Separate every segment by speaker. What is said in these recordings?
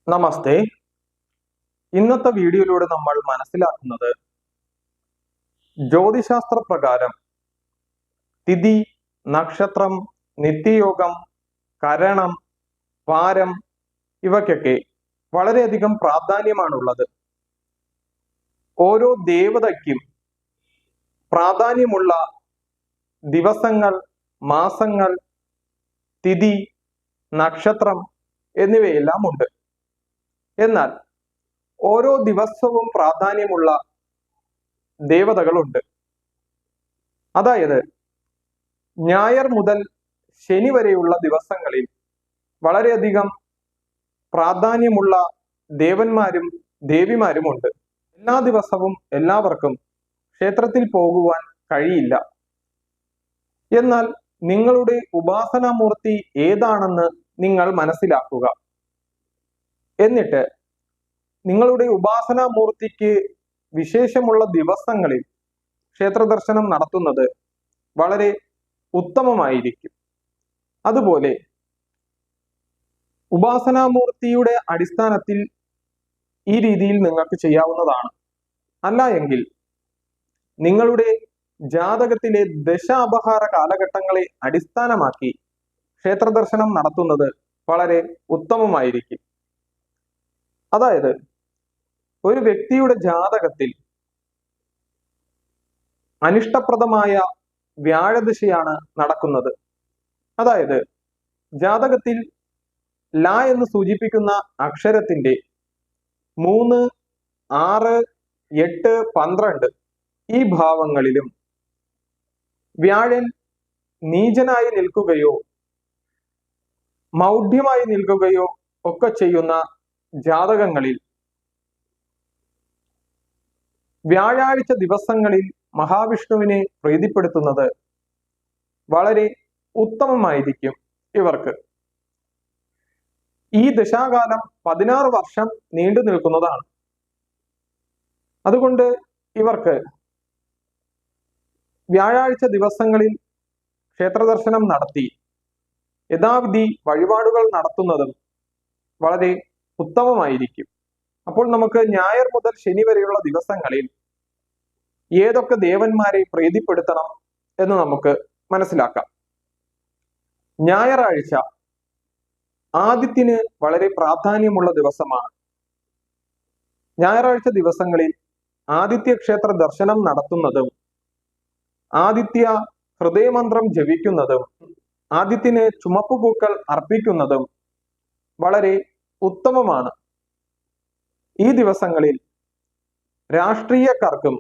Speaker 1: നമസ്തേ. ഇന്നത്തെ വീഡിയോയിലൂടെ നമ്മൾ മനസ്സിലാക്കുന്നത് ജ്യോതിശാസ്ത്ര പ്രകാരം തിഥി, നക്ഷത്രം, നിത്യയോഗം, കരണം, വാരം ഇവയ്ക്കൊക്കെ വളരെയധികം പ്രാധാന്യമാണുള്ളത്. ഓരോ ദേവതയ്ക്കും പ്രാധാന്യമുള്ള ദിവസങ്ങൾ, മാസങ്ങൾ, തിഥി, നക്ഷത്രം എന്നിവയെല്ലാം ഉണ്ട്. എന്നാൽ ഓരോ ദിവസവും പ്രാധാന്യമുള്ള ദേവതകളുണ്ട്. അതായത് ഞായർ മുതൽ ശനി വരെയുള്ള ദിവസങ്ങളിൽ വളരെയധികം പ്രാധാന്യമുള്ള ദേവന്മാരും ദേവിമാരുമുണ്ട്. എല്ലാ ദിവസവും എല്ലാവർക്കും ക്ഷേത്രത്തിൽ പോകുവാൻ കഴിയില്ല. എന്നാൽ നിങ്ങളുടെ ഉപാസനാമൂർത്തി ഏതാണെന്ന് നിങ്ങൾ മനസ്സിലാക്കുക. എന്നിട്ട് നിങ്ങളുടെ ഉപാസനാമൂർത്തിക്ക് വിശേഷമുള്ള ദിവസങ്ങളിൽ ക്ഷേത്ര ദർശനം നടത്തുന്നത് വളരെ ഉത്തമമായിരിക്കും. അതുപോലെ ഉപാസനാമൂർത്തിയുടെ അടിസ്ഥാനത്തിൽ ഈ രീതിയിൽ നിങ്ങൾക്ക് ചെയ്യാവുന്നതാണ്. അല്ല എങ്കിൽ നിങ്ങളുടെ ജാതകത്തിലെ ദശാപഹാര കാലഘട്ടങ്ങളെ അടിസ്ഥാനമാക്കി ക്ഷേത്ര ദർശനം നടത്തുന്നത് വളരെ ഉത്തമമായിരിക്കും. അതായത് ഒരു വ്യക്തിയുടെ ജാതകത്തിൽ അനിഷ്ടപ്രദമായ വ്യാഴദശയാണ് നടക്കുന്നത്. അതായത് ജാതകത്തിൽ ല എന്ന് സൂചിപ്പിക്കുന്ന അക്ഷരത്തിന്റെ 3, 6, 8, 12 ഈ ഭാവങ്ങളിലും വ്യാഴൻ നീചനായി നിൽക്കുകയോ മൗഢ്യമായി നിൽക്കുകയോ ഒക്കെ ചെയ്യുന്ന ജാതകങ്ങളിൽ വ്യാഴാഴ്ച ദിവസങ്ങളിൽ മഹാവിഷ്ണുവിനെ പ്രീതിപ്പെടുത്തുന്നത് വളരെ ഉത്തമമായിരിക്കും ഇവർക്ക്. ഈ ദശാകാലം 16 വർഷം നീണ്ടു നിൽക്കുന്നതാണ്. അതുകൊണ്ട് ഇവർക്ക് വ്യാഴാഴ്ച ദിവസങ്ങളിൽ ക്ഷേത്ര ദർശനം നടത്തി യഥാവിധി വഴിപാടുകൾ നടത്തുന്നതും വളരെ ഉത്തമമായിരിക്കും. അപ്പോൾ നമുക്ക് ഞായർ മുതൽ ശനി വരെയുള്ള ദിവസങ്ങളിൽ ഏതൊക്കെ ദേവന്മാരെ പ്രീതിപ്പെടുത്തണം എന്ന് നമുക്ക് മനസ്സിലാക്കാം. ഞായറാഴ്ച ആദിത്യന് വളരെ പ്രാധാന്യമുള്ള ദിവസമാണ്. ഞായറാഴ്ച ദിവസങ്ങളിൽ ആദിത്യ ക്ഷേത്ര ദർശനം നടത്തുന്നതും ആദിത്യ ഹൃദയമന്ത്രം ജപിക്കുന്നതും ആദിത്യന് ചുമപ്പുപൂക്കൾ അർപ്പിക്കുന്നതും വളരെ ഉത്തമമാണ്. ഈ ദിവസങ്ങളിൽ രാഷ്ട്രീയക്കാർക്കും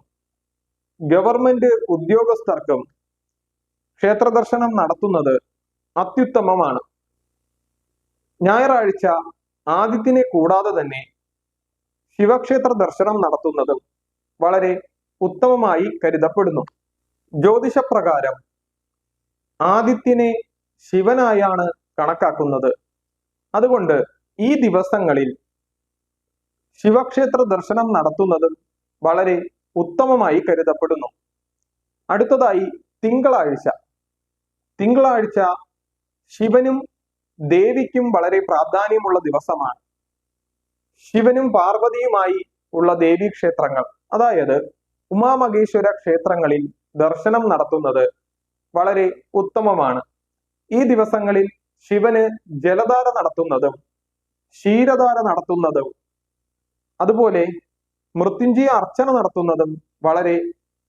Speaker 1: ഗവൺമെന്റ് ഉദ്യോഗസ്ഥർക്കും ക്ഷേത്ര ദർശനം നടത്തുന്നത് അത്യുത്തമമാണ്. ഞായറാഴ്ച ആദിത്യനെ കൂടാതെ തന്നെ ശിവക്ഷേത്ര ദർശനം നടത്തുന്നതും വളരെ ഉത്തമമായി കരുതപ്പെടുന്നു. ജ്യോതിഷപ്രകാരം ആദിത്യനെ ശിവനായാണ് കണക്കാക്കുന്നത്. അതുകൊണ്ട് ഈ ദിവസങ്ങളിൽ ശിവക്ഷേത്ര ദർശനം നടത്തുന്നതും വളരെ ഉത്തമമായി കരുതപ്പെടുന്നു. അടുത്തതായി തിങ്കളാഴ്ച ശിവനും ദേവിക്കും വളരെ പ്രാധാന്യമുള്ള ദിവസമാണ്. ശിവനും പാർവതിയുമായി ഉള്ള ദേവീക്ഷേത്രങ്ങൾ, അതായത് ഉമാമഹേശ്വര ക്ഷേത്രങ്ങളിൽ ദർശനം നടത്തുന്നത് വളരെ ഉത്തമമാണ്. ഈ ദിവസങ്ങളിൽ ശിവന് ജലധാര നടത്തുന്നതും ക്ഷീരധാര നടത്തുന്നതും അതുപോലെ മൃത്യുഞ്ജയ അർച്ചന നടത്തുന്നതും വളരെ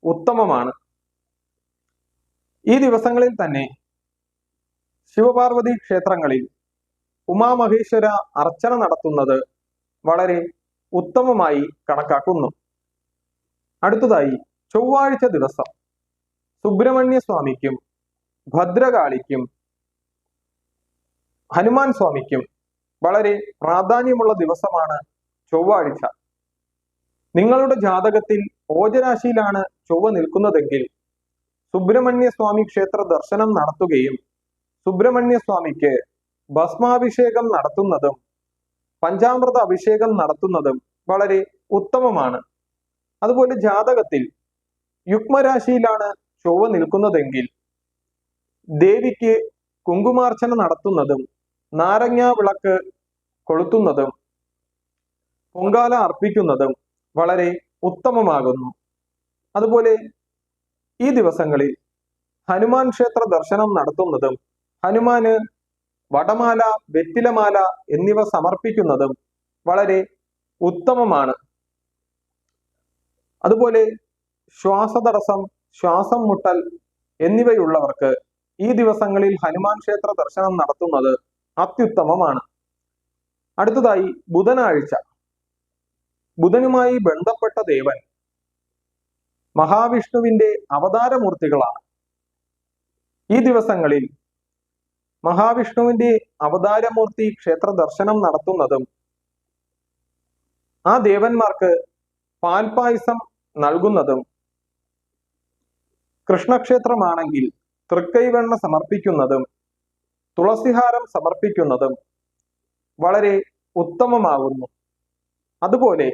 Speaker 1: ഉത്തമമാണ്. ഈ ദിവസങ്ങളിൽ തന്നെ ശിവപാർവതി ക്ഷേത്രങ്ങളിൽ ഉമാമഹേശ്വര അർച്ചന നടത്തുന്നത് വളരെ ഉത്തമമായി കണക്കാക്കുന്നു. അടുത്തതായി ചൊവ്വാഴ്ച ദിവസം സുബ്രഹ്മണ്യ സ്വാമിക്കും ഭദ്രകാളിക്കും ഹനുമാൻ സ്വാമിക്കും വളരെ പ്രാധാന്യമുള്ള ദിവസമാണ് ചൊവ്വാഴ്ച. നിങ്ങളുടെ ജാതകത്തിൽ ഓജരാശിയിലാണ് ചൊവ്വ നിൽക്കുന്നതെങ്കിൽ സുബ്രഹ്മണ്യ സ്വാമി ക്ഷേത്ര ദർശനം നടത്തുകയും സുബ്രഹ്മണ്യ സ്വാമിക്ക് ഭസ്മാഭിഷേകം നടത്തുന്നതും പഞ്ചാമൃത അഭിഷേകം നടത്തുന്നതും വളരെ ഉത്തമമാണ്. അതുപോലെ ജാതകത്തിൽ യുഗ്മരാശിയിലാണ് ചൊവ്വ നിൽക്കുന്നതെങ്കിൽ ദേവിക്ക് കുങ്കുമാർച്ചന നടത്തുന്നതും നാരങ്ങാ വിളക്ക് കൊളുത്തുന്നതും പൊങ്കാല അർപ്പിക്കുന്നതും വളരെ ഉത്തമമാകുന്നു. അതുപോലെ ഈ ദിവസങ്ങളിൽ ഹനുമാൻ ക്ഷേത്ര ദർശനം നടത്തുന്നതും ഹനുമാന് വടമാല, വെറ്റിലമാല എന്നിവ സമർപ്പിക്കുന്നതും വളരെ ഉത്തമമാണ്. അതുപോലെ ശ്വാസതടസ്സം, ശ്വാസം മുട്ടൽ എന്നിവയുള്ളവർക്ക് ഈ ദിവസങ്ങളിൽ ഹനുമാൻ ക്ഷേത്ര ദർശനം നടത്തുന്നത് അത്യുത്തമമാണ്. അടുത്തതായി ബുധനാഴ്ച. ബുധനുമായി ബന്ധപ്പെട്ട ദേവൻ മഹാവിഷ്ണുവിന്റെ അവതാരമൂർത്തികളാണ്. ഈ ദിവസങ്ങളിൽ മഹാവിഷ്ണുവിന്റെ അവതാരമൂർത്തി ക്ഷേത്ര ദർശനം നടത്തുന്നതും ആ ദേവന്മാർക്ക് പാൽപായസം നൽകുന്നതും, കൃഷ്ണക്ഷേത്രമാണെങ്കിൽ തൃക്കൈവെണ്ണ സമർപ്പിക്കുന്നതും തുളസിഹാരം സമർപ്പിക്കുന്നതും വളരെ ഉത്തമമാകുന്നു. അതുപോലെ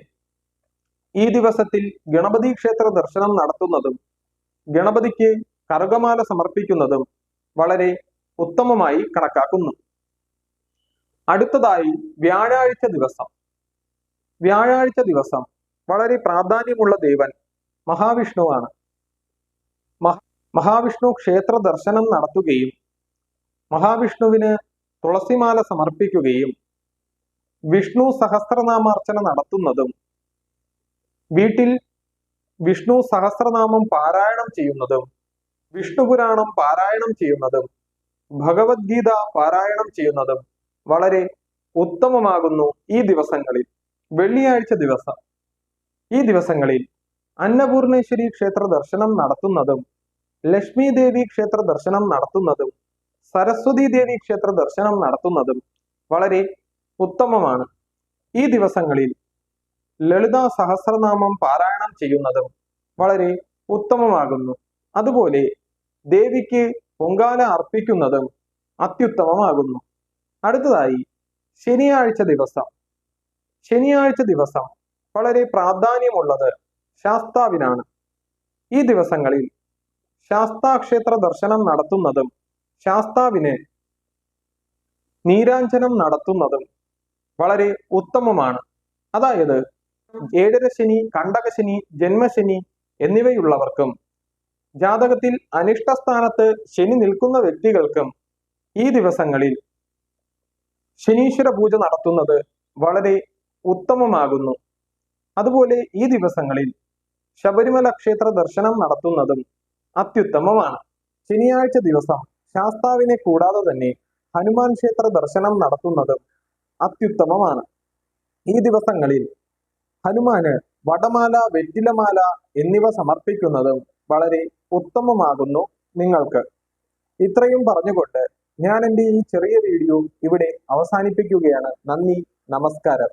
Speaker 1: ഈ ദിവസത്തിൽ ഗണപതി ക്ഷേത്ര ദർശനം നടത്തുന്നതും ഗണപതിക്ക് കറുകമാല സമർപ്പിക്കുന്നതും വളരെ ഉത്തമമായി കണക്കാക്കുന്നു. അടുത്തതായി വ്യാഴാഴ്ച ദിവസം. വ്യാഴാഴ്ച ദിവസം വളരെ പ്രാധാന്യമുള്ള ദേവൻ മഹാവിഷ്ണുവാണ്. മഹാവിഷ്ണു ക്ഷേത്ര ദർശനം നടത്തുകയും മഹാവിഷ്ണുവിന് തുളസിമാല സമർപ്പിക്കുകയും വിഷ്ണു സഹസ്രനാമാർച്ചന നടത്തുന്നതും വീട്ടിൽ വിഷ്ണു സഹസ്രനാമം പാരായണം ചെയ്യുന്നതും വിഷ്ണുപുരാണം പാരായണം ചെയ്യുന്നതും ഭഗവത്ഗീത പാരായണം ചെയ്യുന്നതും വളരെ ഉത്തമമാകുന്നു. ഈ ദിവസങ്ങളിൽ വെള്ളിയാഴ്ച ദിവസം, ഈ ദിവസങ്ങളിൽ അന്നപൂർണേശ്വരി ക്ഷേത്ര ദർശനം നടത്തുന്നതും ലക്ഷ്മി ദേവി ക്ഷേത്ര ദർശനം നടത്തുന്നതും സരസ്വതി ദേവി ക്ഷേത്ര ദർശനം നടത്തുന്നതും വളരെ ഉത്തമമാണ്. ഈ ദിവസങ്ങളിൽ ലളിതാ സഹസ്രനാമം പാരായണം ചെയ്യുന്നതും വളരെ ഉത്തമമാകുന്നു. അതുപോലെ ദേവിക്ക് പൊങ്കാല അർപ്പിക്കുന്നതും അത്യുത്തമമാകുന്നു. അടുത്തതായി ശനിയാഴ്ച ദിവസം. ശനിയാഴ്ച ദിവസം വളരെ പ്രാധാന്യമുള്ളത് ശാസ്താവിനാണ്. ഈ ദിവസങ്ങളിൽ ശാസ്താക്ഷേത്ര ദർശനം നടത്തുന്നതും ശാസ്താവിന് നീരാഞ്ജനം നടത്തുന്നതും വളരെ ഉത്തമമാണ്. അതായത് ഏഴരശനി, കണ്ടകശനി, ജന്മശനി എന്നിവയുള്ളവർക്കും ജാതകത്തിൽ അനിഷ്ടസ്ഥാനത്ത് ശനി നിൽക്കുന്ന വ്യക്തികൾക്കും ഈ ദിവസങ്ങളിൽ ശനീശ്വര പൂജ നടത്തുന്നത് വളരെ ഉത്തമമാകുന്നു. അതുപോലെ ഈ ദിവസങ്ങളിൽ ശബരിമല ക്ഷേത്ര ദർശനം നടത്തുന്നതും അത്യുത്തമമാണ്. ശനിയാഴ്ച ദിവസം ശാസ്താവിനെ കൂടാതെ തന്നെ ഹനുമാൻ ക്ഷേത്ര ദർശനം നടത്തുന്നതും അത്യുത്തമമാണ്. ഈ ദിവസങ്ങളിൽ ഹനുമാന് വടമാല, വെറ്റിലമാല എന്നിവ സമർപ്പിക്കുന്നതും വളരെ ഉത്തമമാകുന്നു നിങ്ങൾക്ക്. ഇത്രയും പറഞ്ഞുകൊണ്ട് ഞാൻ എൻ്റെ ഈ ചെറിയ വീഡിയോ ഇവിടെ അവസാനിപ്പിക്കുകയാണ്. നന്ദി, നമസ്കാരം.